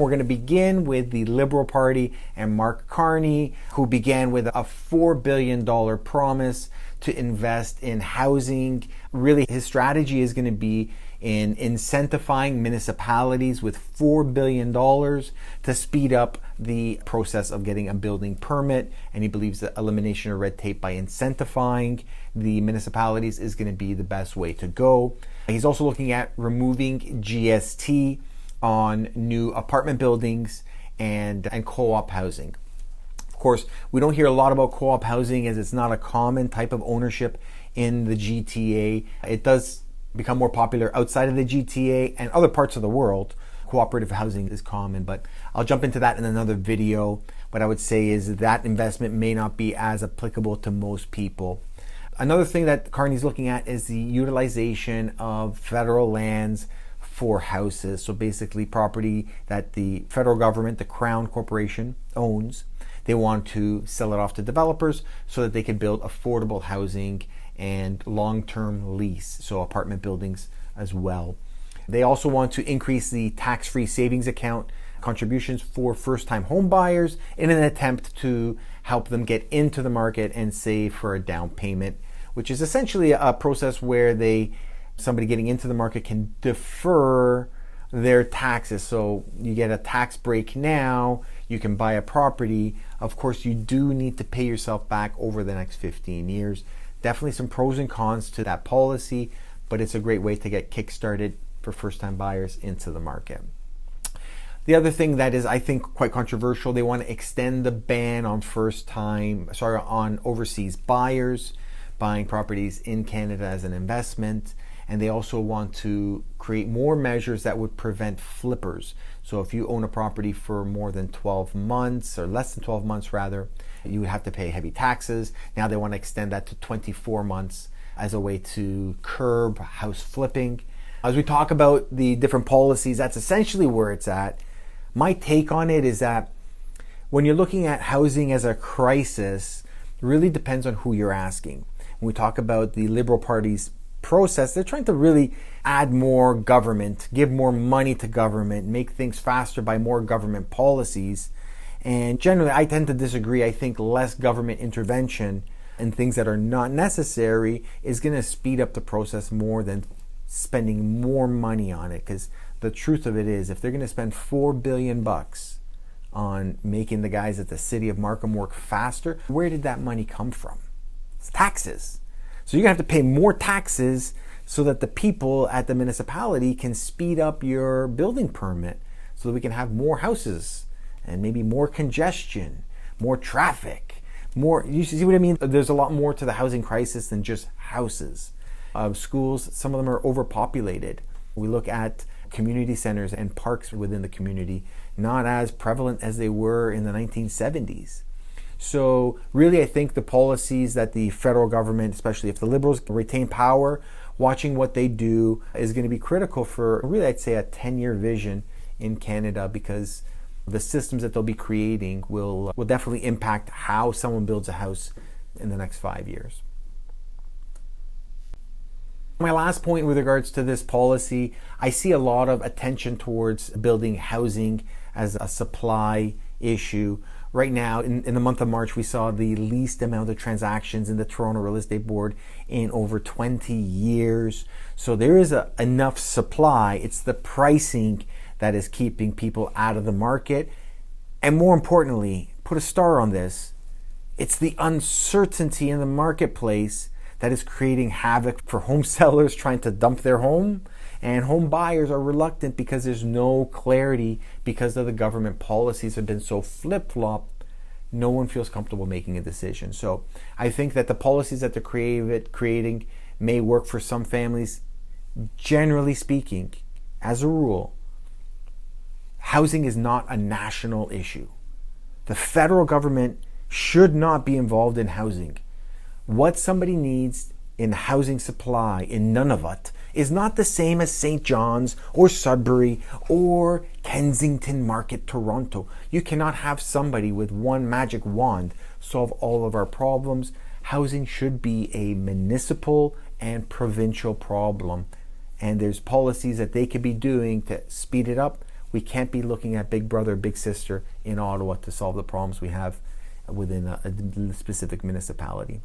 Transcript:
We're going to begin with the Liberal Party and Mark Carney, who began with a $4 billion promise to invest in housing. Really, his strategy is going to be in incentivizing municipalities with $4 billion to speed up the process of getting a building permit. And he believes that elimination of red tape by incentivizing the municipalities is going to be the best way to go. He's also looking at removing GST on new apartment buildings and co-op housing. Of course, we don't hear a lot about co-op housing as it's not a common type of ownership in the GTA. It does become more popular outside of the GTA and other parts of the world. Cooperative housing is common, but I'll jump into that in another video. What I would say is that investment may not be as applicable to most people. Another thing that Carney's looking at is the utilization of federal lands for houses. So basically property that the federal government, the Crown Corporation, owns. They want to sell it off to developers so that they can build affordable housing and long-term lease, so apartment buildings as well. They also want to increase the tax-free savings account contributions for first-time home buyers in an attempt to help them get into the market and save for a down payment, which is essentially a process where somebody getting into the market can defer their taxes. So you get a tax break now, you can buy a property. Of course, you do need to pay yourself back over the next 15 years. Definitely some pros and cons to that policy, but it's a great way to get kickstarted for first-time buyers into the market. The other thing that is, I think, quite controversial, they want to extend the ban on on overseas buyers buying properties in Canada as an investment. And they also want to create more measures that would prevent flippers. So if you own a property for more than 12 months, or less than 12 months rather, you would have to pay heavy taxes. Now they want to extend that to 24 months as a way to curb house flipping. As we talk about the different policies, that's essentially where it's at. My take on it is that when you're looking at housing as a crisis, it really depends on who you're asking. When we talk about the Liberal Party's process, they're trying to really add more government, give more money to government, make things faster by more government policies. And generally, I tend to disagree. I think less government intervention and things that are not necessary is going to speed up the process more than spending more money on it. Because the truth of it is, if they're going to spend $4 billion on making the guys at the city of Markham work faster, where did that money come from? It's taxes. So you're going to have to pay more taxes so that the people at the municipality can speed up your building permit so that we can have more houses and maybe more congestion, more traffic, more. You see what I mean? There's a lot more to the housing crisis than just houses. Schools, some of them are overpopulated. We look at community centers and parks within the community, not as prevalent as they were in the 1970s. So really, I think the policies that the federal government, especially if the Liberals retain power, watching what they do is going to be critical for really, I'd say, a 10-year vision in Canada, because the systems that they'll be creating will definitely impact how someone builds a house in the next 5 years. My last point with regards to this policy, I see a lot of attention towards building housing as a supply issue. Right now, in the month of March, we saw the least amount of transactions in the Toronto Real Estate Board in over 20 years. So there is enough supply. It's the pricing that is keeping people out of the market. And more importantly, put a star on this, it's the uncertainty in the marketplace that is creating havoc for home sellers trying to dump their home. And home buyers are reluctant because there's no clarity because of the government policies have been so flip-flop. No one feels comfortable making a decision. So I think that the policies that they're creating may work for some families. Generally speaking, as a rule, housing is not a national issue. The federal government should not be involved in housing. What somebody needs in housing supply in Nunavut is not the same as St. John's or Sudbury or Kensington Market, Toronto. You cannot have somebody with one magic wand solve all of our problems. Housing should be a municipal and provincial problem. And there's policies that they could be doing to speed it up We can't be looking at big brother, big sister in Ottawa to solve the problems we have within a specific municipality.